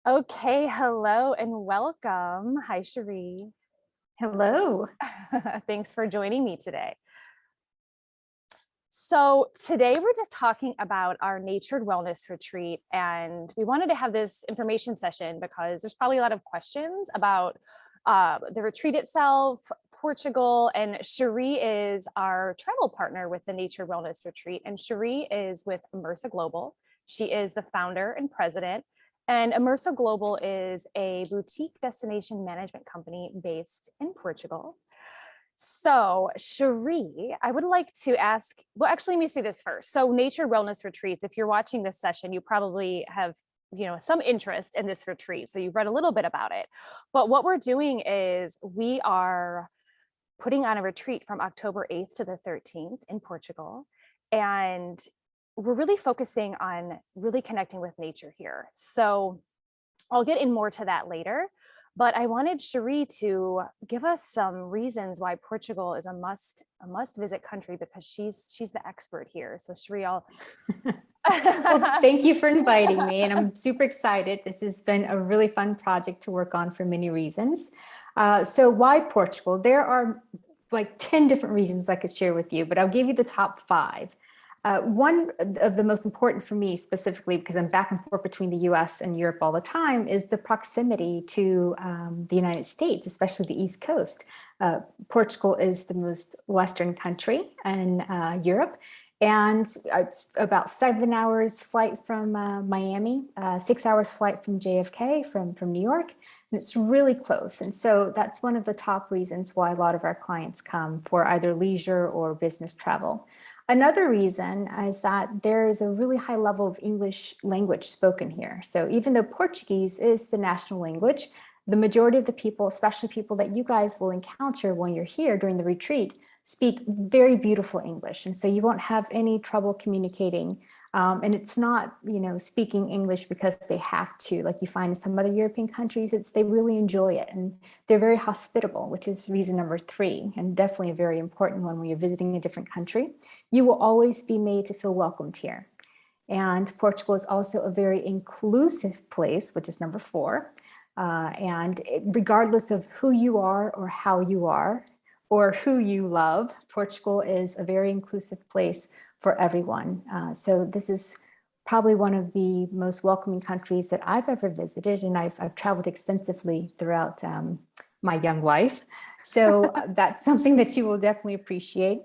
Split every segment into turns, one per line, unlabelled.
Okay, hello and welcome. Hi, Sheree.
Hello.
Thanks for joining me today. So today we're just talking about our natured wellness retreat, and we wanted to have this information session because there's probably a lot of questions about the retreat itself, Portugal, and Sheree is our travel partner with the Natured Wellness Retreat, and Sheree is with Immersa Global. She is the founder and president. And Immersa Global is a boutique destination management company based in Portugal. So, Sheree, I would like to ask, well, actually, let me say this first. So, Nature Wellness Retreats, if you're watching this session, you probably have, some interest in this retreat. So you've read a little bit about it. But what we're doing is we are putting on a retreat from October 8th to the 13th in Portugal. And we're really focusing on really connecting with nature here. So I'll get in more to that later. But I wanted Sheree to give us some reasons why Portugal is a must visit country, because she's the expert here. So Sheree, I'll
Well, thank you for inviting me, and I'm super excited. This has been a really fun project to work on for many reasons. So why Portugal? There are like 10 different reasons I could share with you, but I'll give you the top 5. One of the most important for me specifically, because I'm back and forth between the US and Europe all the time, is the proximity to the United States, especially the East Coast. Portugal is the most Western country in Europe, and it's about 7 hours flight from Miami, 6 hours flight from JFK, from New York, and it's really close. And so that's one of the top reasons why a lot of our clients come for either leisure or business travel. Another reason is that there is a really high level of English language spoken here. So even though Portuguese is the national language, the majority of the people, especially people that you guys will encounter when you're here during the retreat, speak very beautiful English. And so you won't have any trouble communicating. And it's not, speaking English because they have to, like you find in some other European countries. They really enjoy it, and they're very hospitable, which is reason number 3, and definitely a very important one when you're visiting a different country. You will always be made to feel welcomed here. And Portugal is also a very inclusive place, which is number 4. Regardless of who you are or how you are or who you love, Portugal is a very inclusive place for everyone. So this is probably one of the most welcoming countries that I've ever visited, and I've traveled extensively throughout my young life. So that's something that you will definitely appreciate.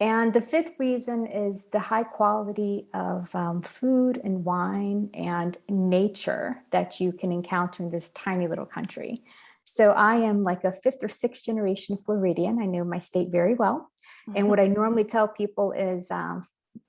And the 5th reason is the high quality of food and wine and nature that you can encounter in this tiny little country. So I am like a 5th or 6th generation Floridian. I know my state very well. And what I normally tell people is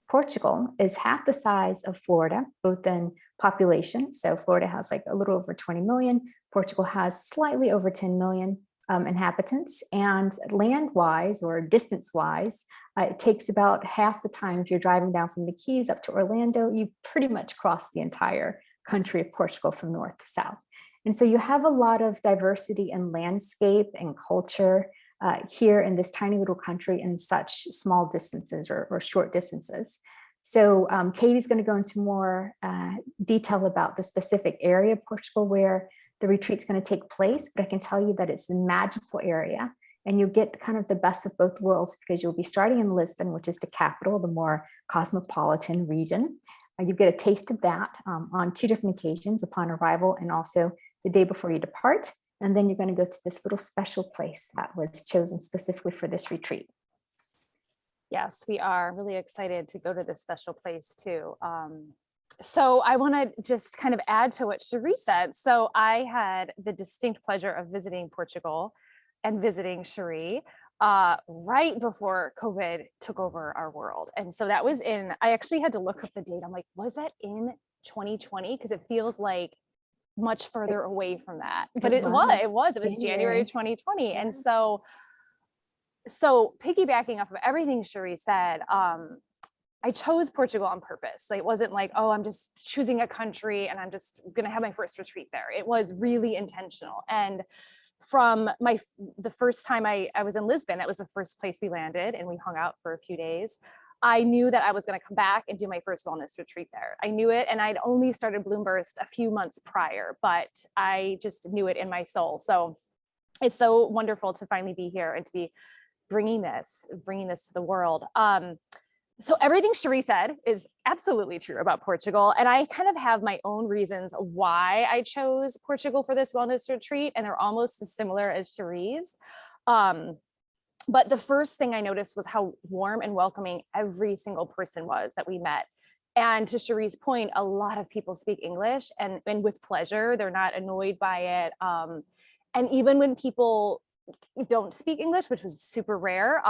Portugal is half the size of Florida, both in population. So Florida has like a little over 20 million. Portugal has slightly over 10 million inhabitants. And land-wise or distance-wise, it takes about half the time. If you're driving down from the Keys up to Orlando, you pretty much cross the entire country of Portugal from north to south. And so you have a lot of diversity in landscape and culture here in this tiny little country in such small distances or short distances. So Katie's going to go into more detail about the specific area of Portugal where the retreat's going to take place, but I can tell you that it's a magical area, and you'll get kind of the best of both worlds, because you'll be starting in Lisbon, which is the capital, the more cosmopolitan region. You get a taste of that on 2 different occasions, upon arrival and also the day before you depart. And then you're going to go to this little special place that was chosen specifically for this retreat.
Yes, we are really excited to go to this special place too. So I want to just kind of add to what Sheree said. So I had the distinct pleasure of visiting Portugal and visiting Sheree right before COVID took over our world. And so that was I actually had to look up the date. I'm like, was that in 2020? Because it feels like much further away from that. But it was January 2020. Yeah. And so piggybacking off of everything Sheree said, I chose Portugal on purpose. Like, it wasn't like, oh, I'm just choosing a country and I'm just going to have my first retreat there. It was really intentional. And from the first time I was in Lisbon, that was the first place we landed, and we hung out for a few days. I knew that I was going to come back and do my first wellness retreat there. I knew it, and I'd only started Burst a few months prior, but I just knew it in my soul. So it's so wonderful to finally be here and to be bringing this to the world. So everything Sheree said is absolutely true about Portugal. And I kind of have my own reasons why I chose Portugal for this wellness retreat. And they're almost as similar as Sheree's. But the first thing I noticed was how warm and welcoming every single person was that we met. And to Sheree's point, a lot of people speak English and with pleasure. They're not annoyed by it. And even when people don't speak English, which was super rare,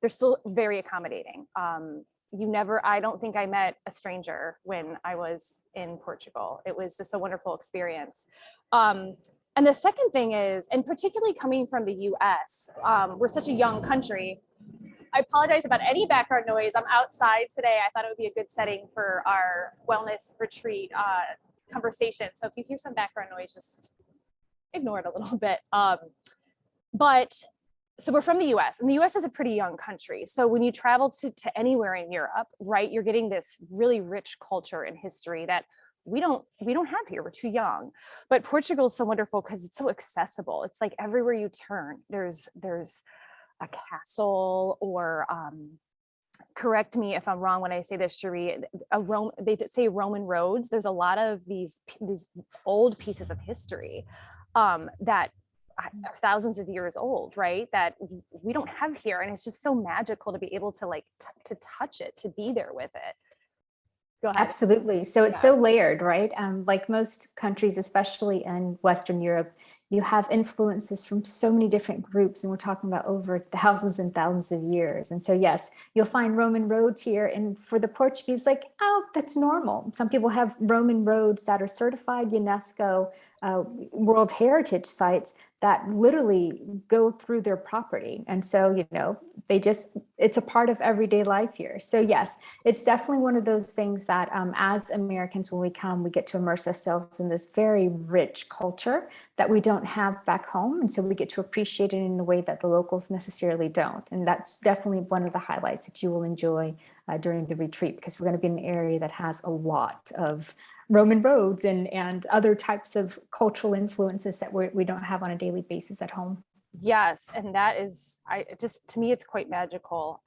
they're still very accommodating. I don't think I met a stranger when I was in Portugal. It was just a wonderful experience. And the second thing is, and particularly coming from the US, we're such a young country. I apologize about any background noise. I'm outside today. I thought it would be a good setting for our wellness retreat conversation. So if you hear some background noise, just ignore it a little bit. So we're from the US, and the US is a pretty young country. So when you travel to anywhere in Europe, right, you're getting this really rich culture and history that we don't have here. We're too young. But Portugal is so wonderful because it's so accessible. It's like everywhere you turn, there's a castle, or correct me if I'm wrong when I say this, Sheree, they say Roman roads. There's a lot of these old pieces of history that are thousands of years old, right? That we don't have here. And it's just so magical to be able to to touch it, to be there with it. Go ahead.
Absolutely. So it's so layered, right? Like most countries, especially in Western Europe, you have influences from so many different groups, and we're talking about over thousands and thousands of years. And so, yes, you'll find Roman roads here. And for the Portuguese, like, oh, that's normal. Some people have Roman roads that are certified UNESCO World Heritage sites that literally go through their property. And so, it's a part of everyday life here. So yes, it's definitely one of those things that as Americans, when we come, we get to immerse ourselves in this very rich culture that we don't have back home. And so we get to appreciate it in a way that the locals necessarily don't. And that's definitely one of the highlights that you will enjoy during the retreat, because we're going to be in an area that has a lot of Roman roads and other types of cultural influences that we don't have on a daily basis at home.
Yes, and that is, to me, it's quite magical.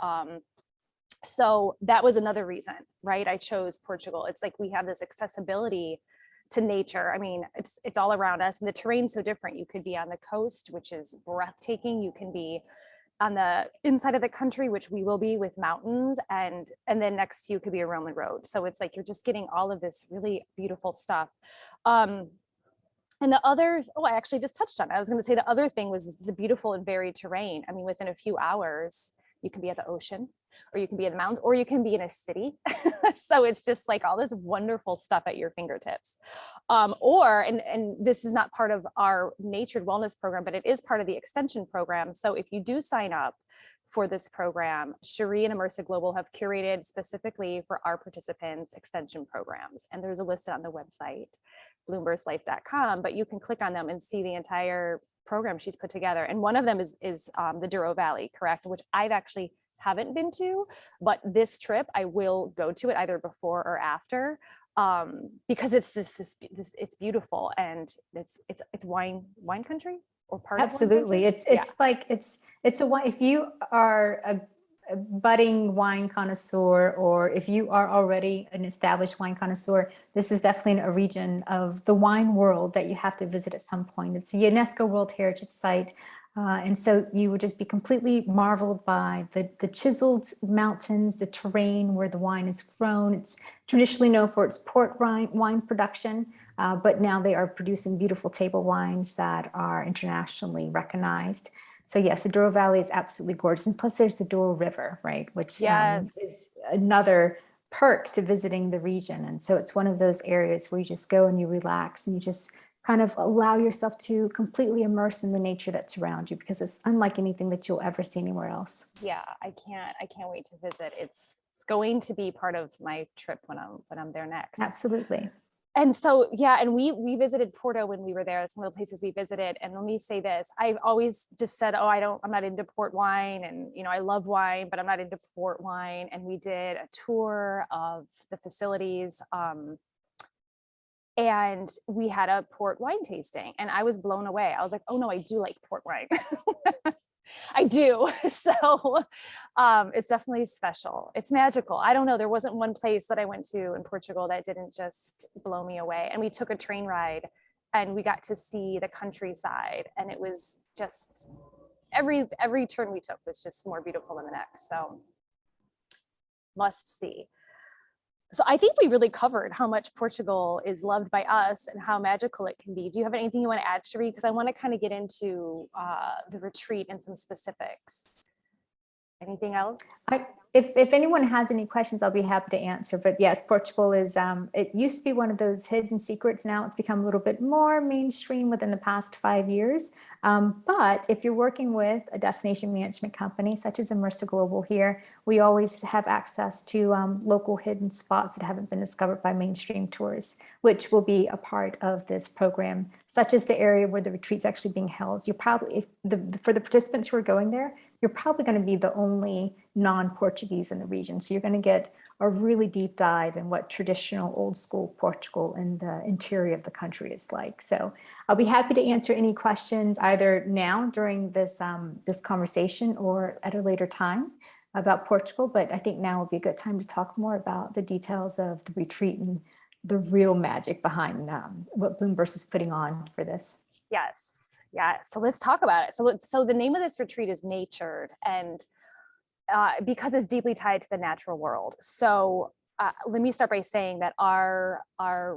So that was another reason, right? I chose Portugal. It's like we have this accessibility to nature. I mean, it's all around us, and the terrain's so different. You could be on the coast, which is breathtaking. You can be on the inside of the country, which we will be, with mountains, and then next to you could be a Roman road. So it's like you're just getting all of this really beautiful stuff. And the others, I actually just touched on it. I was going to say the other thing was the beautiful and varied terrain. I mean, within a few hours, you can be at the ocean, or you can be in the mountains, or you can be in a city. So it's just like all this wonderful stuff at your fingertips. And this is not part of our Natured Wellness program, but it is part of the extension program. So if you do sign up for this program, Sheree and Immersa Global have curated specifically for our participants extension programs. And there's a list on the website, bloomburstlife.com, but you can click on them and see the entire program she's put together. And one of them is the Duro Valley, correct? Which I've actually haven't been to, but this trip I will go to it either before or after, because it's it's beautiful, and it's wine country, or part
Absolutely.
of wine country.
It's a wine. If you are a budding wine connoisseur, or if you are already an established wine connoisseur, this is definitely a region of the wine world that you have to visit at some point. It's a UNESCO World Heritage Site. And so you would just be completely marveled by the chiseled mountains, the terrain where the wine is grown. It's traditionally known for its port wine production, but now they are producing beautiful table wines that are internationally recognized. So yes, the Duro Valley is absolutely gorgeous. And plus there's the Doyle River, right? Which is another perk to visiting the region. And so it's one of those areas where you just go and you relax and you just kind of allow yourself to completely immerse in the nature that's around you, because it's unlike anything that you'll ever see anywhere else.
Yeah, I can't wait to visit. It's going to be part of my trip when I'm there next.
Absolutely.
And so, yeah, and we visited Porto when we were there. It's one of the places we visited. And let me say this, I've always just said, oh, I'm not into port wine. And, I love wine, but I'm not into port wine. And we did a tour of the facilities. And we had a port wine tasting and I was blown away. I was like, oh no, I do like port wine. I do. So it's definitely special. It's magical. I don't know. There wasn't one place that I went to in Portugal that didn't just blow me away. And we took a train ride and we got to see the countryside. And it was just every turn we took was just more beautiful than the next. So must see. So I think we really covered how much Portugal is loved by us and how magical it can be. Do you have anything you want to add, Sheree? Because I want to kind of get into the retreat and some specifics. Anything else?
If anyone has any questions, I'll be happy to answer. But yes, Portugal is, it used to be one of those hidden secrets. Now it's become a little bit more mainstream within the past 5 years. But if you're working with a destination management company, such as Immersa Global here, we always have access to local hidden spots that haven't been discovered by mainstream tourists, which will be a part of this program, such as the area where the retreat's actually being held. You're probably, for the participants who are going there, you're probably going to be the only non-Portuguese in the region. So you're going to get a really deep dive in what traditional old school Portugal in the interior of the country is like. So I'll be happy to answer any questions either now during this, this conversation or at a later time about Portugal. But I think now would be a good time to talk more about the details of the retreat and the real magic behind what Burst is putting on for this.
Yes. Yeah, so let's talk about it. So the name of this retreat is Natured, and because it's deeply tied to the natural world. So let me start by saying that our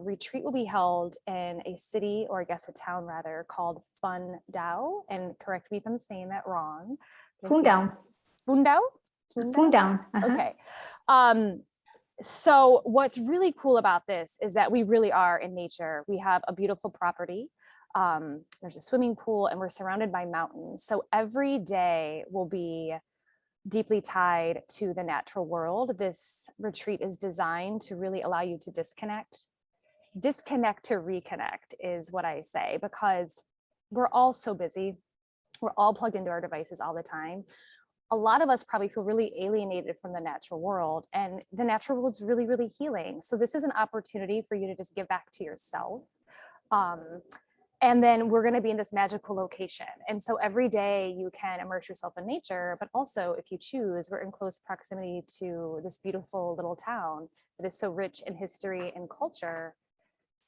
retreat will be held in a city, or I guess a town rather, called Fundão. And correct me if I'm saying that wrong.
Fundão.
Fundão?
Fundão.
Okay. So what's really cool about this is that we really are in nature. We have a beautiful property. There's a swimming pool and we're surrounded by mountains. So every day will be deeply tied to the natural world. This retreat is designed to really allow you to disconnect to reconnect is what I say, because we're all so busy. We're all plugged into our devices all the time. A lot of us probably feel really alienated from the natural world, and the natural world's really, really healing. So this is an opportunity for you to just give back to yourself. And then we're going to be in this magical location. And so every day you can immerse yourself in nature, but also if you choose, we're in close proximity to this beautiful little town that is so rich in history and culture.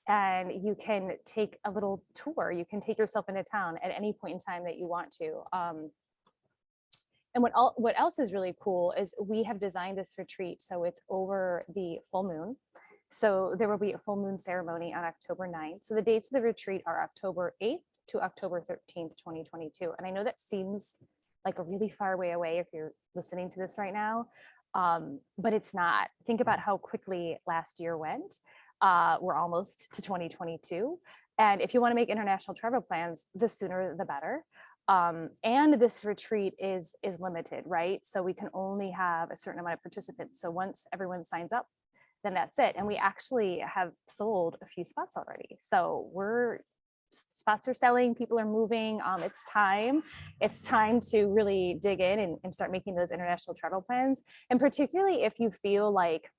And you can take a little tour. You can take yourself into town at any point in time that you want to. And what else is really cool is we have designed this retreat so it's over the full moon. So there will be a full moon ceremony on October 9th. So the dates of the retreat are October 8th to October 13th, 2022. And I know that seems like a really far way away if you're listening to this right now, but it's not. Think about how quickly last year went. We're almost to 2022. And if you want to make international travel plans, the sooner the better. And this retreat is limited, right? So we can only have a certain amount of participants. So once everyone signs up, then that's it. And we actually have sold a few spots already. So spots are selling, people are moving. It's time to really dig in and start making those international travel plans. And particularly if you feel like,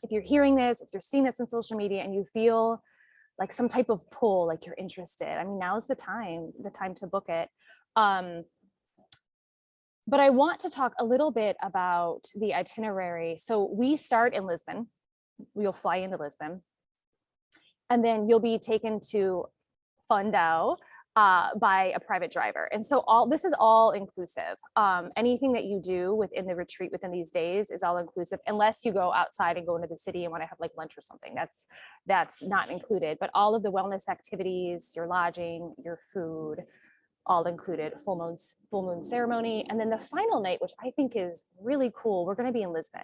if you're hearing this, if you're seeing this on social media and you feel like some type of pull, like you're interested, I mean, now's the time to book it. But I want to talk a little bit about the itinerary. So we start in Lisbon. We'll fly into Lisbon. And then you'll be taken to Fundão by a private driver. And so this is all inclusive. Anything that you do within the retreat within these days is all inclusive, unless you go outside and go into the city and want to have like lunch or something. That's not included. But all of the wellness activities, your lodging, your food, all included, full moon ceremony. And then the final night, which I think is really cool, we're going to be in Lisbon.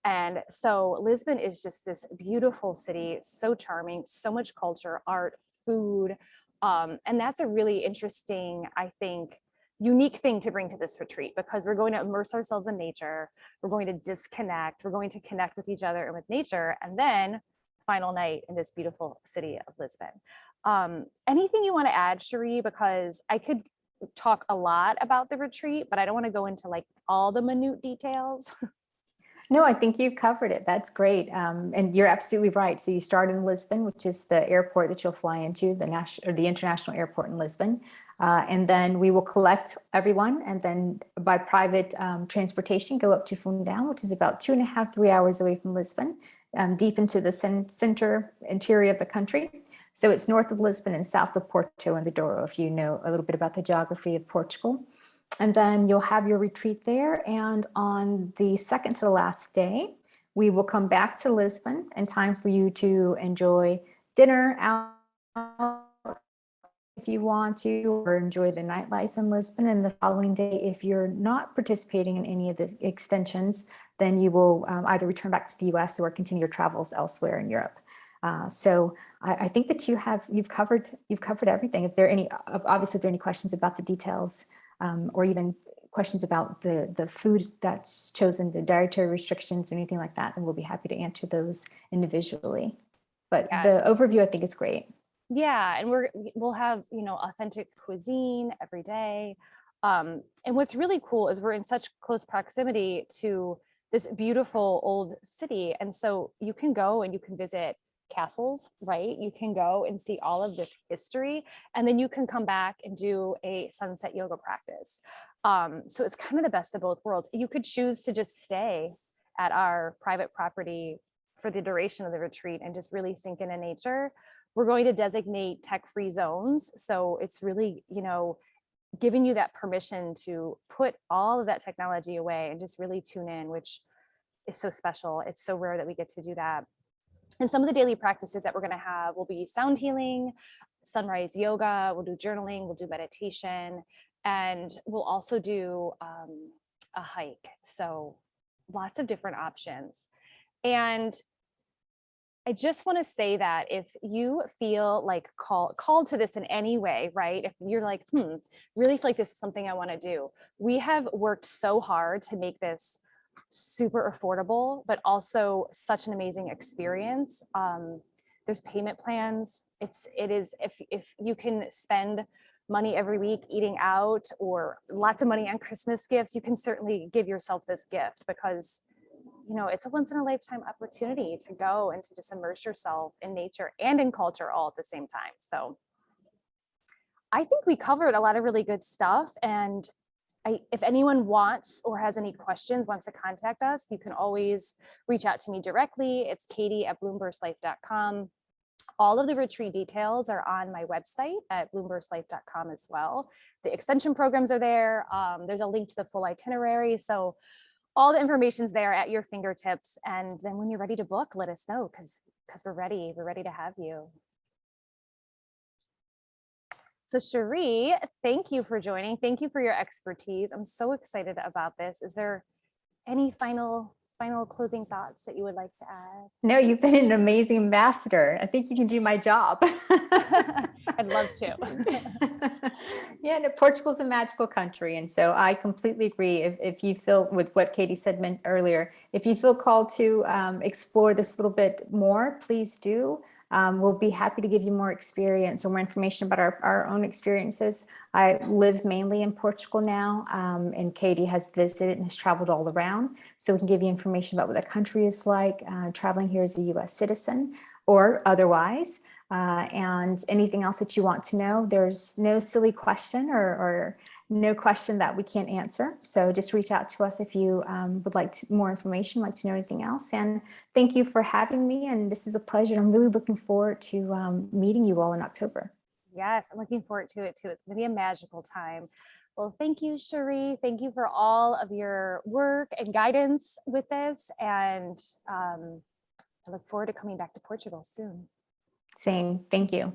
And so Lisbon is just this beautiful city, so charming, so much culture, art, food. And that's a really interesting, I think, unique thing to bring to this retreat, because we're going to immerse ourselves in nature. We're going to disconnect. We're going to connect with each other and with nature. And then final night in this beautiful city of Lisbon. Anything you want to add, Sheree? Because I could talk a lot about the retreat, but I don't want to go into like all the minute details.
No, I think you covered it. That's great. And you're absolutely right. So you start in Lisbon, which is the airport that you'll fly into, the international airport in Lisbon. And then we will collect everyone and then by private transportation, go up to Fundão, which is about 2.5, 3 hours away from Lisbon, deep into the center interior of the country. So it's north of Lisbon and south of Porto and the Douro, if you know a little bit about the geography of Portugal. And then you'll have your retreat there. And on the second to the last day, we will come back to Lisbon in time for you to enjoy dinner out if you want to, or enjoy the nightlife in Lisbon. And the following day, if you're not participating in any of the extensions, then you will either return back to the US or continue your travels elsewhere in Europe. So I think that you've covered everything. If there are obviously if there are any questions about the details, or even questions about the food that's chosen, the dietary restrictions or anything like that, then we'll be happy to answer those individually. But
Yes.
the overview, I think, is great.
Yeah, and we'll have, authentic cuisine every day. And what's really cool is we're in such close proximity to this beautiful old city. And so you can go and you can visit castles, right? You can go and see all of this history, and then you can come back and do a sunset yoga practice. So it's kind of the best of both worlds. You could choose to just stay at our private property for the duration of the retreat and just really sink into nature. We're going to designate tech-free zones. So it's really, giving you that permission to put all of that technology away and just really tune in, which is so special. It's so rare that we get to do that. And some of the daily practices that we're going to have will be sound healing, sunrise yoga, we'll do journaling, we'll do meditation, and we'll also do a hike. So lots of different options. And I just want to say that if you feel like called to this in any way, right? If you're like, really feel like this is something I want to do. We have worked so hard to make this super affordable, but also such an amazing experience. There's payment plans. It is if you can spend money every week eating out or lots of money on Christmas gifts, you can certainly give yourself this gift because it's a once in a lifetime opportunity to go and to just immerse yourself in nature and in culture all at the same time. So I think we covered a lot of really good stuff. And if anyone wants or has any questions, wants to contact us, you can always reach out to me directly. It's katie@bloomburstlife.com. All of the retreat details are on my website at bloomburstlife.com as well. The extension programs are there. There's a link to the full itinerary. So all the information's there at your fingertips. And then when you're ready to book, let us know because we're ready. We're ready to have you. So Sheree, thank you for joining. Thank you for your expertise. I'm so excited about this. Is there any final closing thoughts that you would like to add?
No, you've been an amazing ambassador. I think you can do my job.
I'd love to.
Yeah, no, Portugal's a magical country. And so I completely agree. If you feel with what Katie said earlier, if you feel called to explore this a little bit more, please do. We'll be happy to give you more experience or more information about our own experiences. I live mainly in Portugal now, and Katie has visited and has traveled all around. So we can give you information about what the country is like, traveling here as a US citizen or otherwise. And anything else that you want to know, there's no silly question or no question that we can't answer. So just reach out to us if you would like more information, like to know anything else. And thank you for having me. And this is a pleasure. I'm really looking forward to meeting you all in October.
Yes, I'm looking forward to it too. It's going to be a magical time. Well, thank you, Sheree. Thank you for all of your work and guidance with this. And I look forward to coming back to Portugal soon.
Same. Thank you.